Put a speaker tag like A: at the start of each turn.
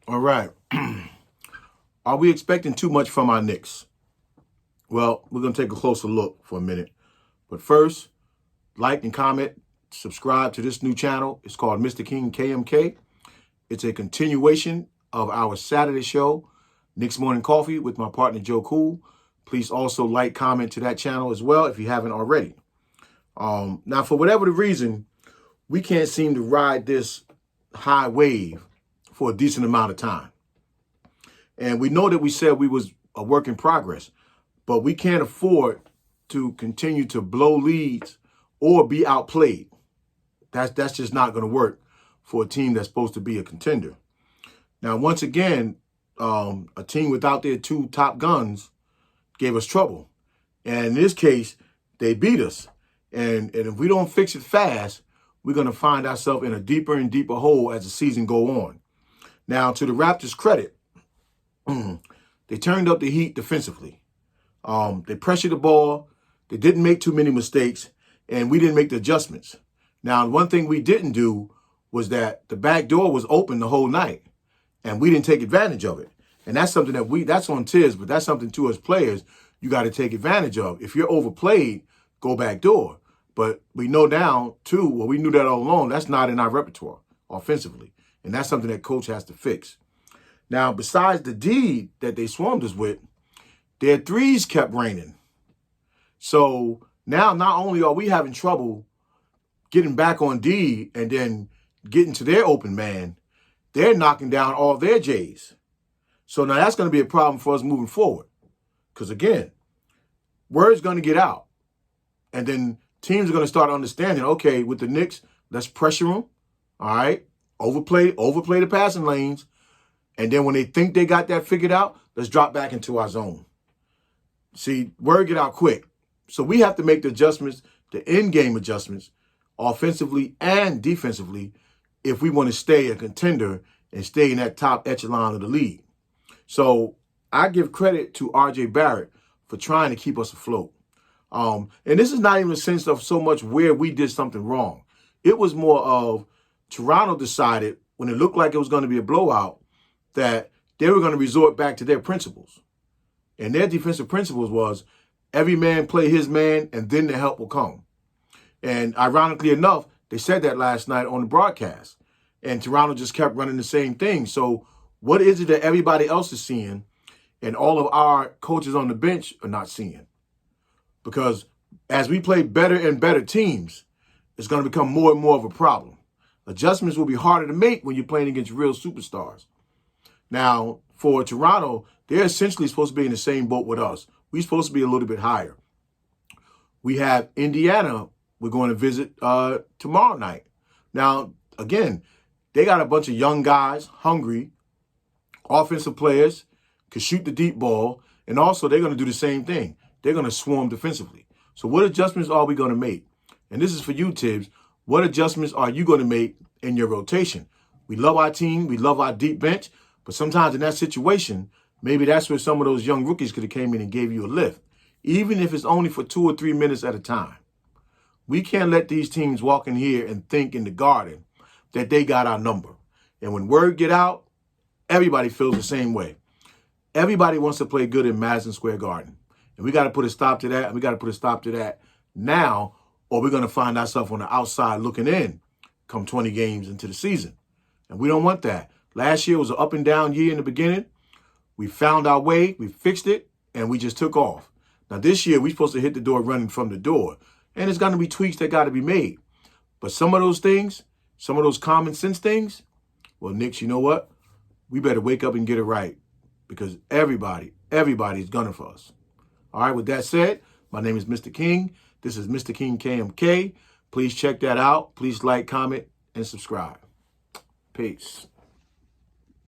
A: All right. Are we expecting too much from our Knicks? Well, we're going to take a closer look for a minute. But first, like and comment, subscribe to this new channel. It's called Mr. King KMK. It's a continuation of our Saturday show, Knicks Morning Coffee, with my partner, Joe Cool. Please also like, comment to that channel as well if you haven't already. Now, for whatever the reason, we can't seem to ride this high wave for a decent amount of time. And we know that we said we was a work in progress, but we can't afford to continue to blow leads or be outplayed. That's just not going to work for a team that's supposed to be a contender. Now, once again, a team without their two top guns gave us trouble. And in this case, they beat us. And if we don't fix it fast, we're going to find ourselves in a deeper and deeper hole as the season go on. Now, to the Raptors' credit, they turned up the heat defensively. They pressured the ball. They didn't make too many mistakes, and we didn't make the adjustments. Now, one thing we didn't do was that the back door was open the whole night, and we didn't take advantage of it. And that's something that's on Tiz, but that's something to us players you got to take advantage of. If you're overplayed, go back door. But we know now, too, well, we knew that all along, that's not in our repertoire offensively. And that's something that coach has to fix. Now, besides the D that they swarmed us with, their threes kept raining. So now not only are we having trouble getting back on D and then getting to their open man, they're knocking down all their J's. So now that's going to be a problem for us moving forward. Because, again, word's going to get out. And then teams are going to start understanding, okay, with the Knicks, let's pressure them, all right? Overplay the passing lanes. And then when they think they got that figured out, let's drop back into our zone. See, word get out quick. So we have to make the adjustments, the in-game adjustments, offensively and defensively, if we want to stay a contender and stay in that top echelon of the league. So I give credit to R.J. Barrett for trying to keep us afloat. And this is not even a sense of so much where we did something wrong. It was more of Toronto decided when it looked like it was going to be a blowout that they were going to resort back to their principles. And their defensive principles was every man play his man and then the help will come. And ironically enough, they said that last night on the broadcast. And Toronto just kept running the same thing. So what is it that everybody else is seeing and all of our coaches on the bench are not seeing? Because as we play better and better teams, it's going to become more and more of a problem. Adjustments will be harder to make when you're playing against real superstars. Now, for Toronto, they're essentially supposed to be in the same boat with us. We're supposed to be a little bit higher. We have Indiana we're going to visit tomorrow night. Now, again, they got a bunch of young guys, hungry, offensive players, can shoot the deep ball, and also they're going to do the same thing. They're going to swarm defensively. So what adjustments are we going to make? And this is for you, Tibbs. What adjustments are you going to make in your rotation? We love our team. We love our deep bench. But sometimes in that situation, maybe that's where some of those young rookies could have came in and gave you a lift, even if it's only for 2 or 3 minutes at a time. We can't let these teams walk in here and think in the Garden that they got our number. And when word get out, everybody feels the same way. Everybody wants to play good in Madison Square Garden. And we got to put a stop to that. And we got to put a stop to that now, or we're going to find ourselves on the outside looking in come 20 games into the season. And we don't want that. Last year was an up and down year in the beginning. We found our way, we fixed it, and we just took off. Now this year, we're supposed to hit the door running from the door. And it's going to be tweaks that got to be made. But some of those things, some of those common sense things, well, Knicks, you know what? We better wake up and get it right. Because everybody's gunning for us. All right, with that said, my name is Mr. King. This is Mr. King KMK. Please check that out. Please like, comment, and subscribe. Peace.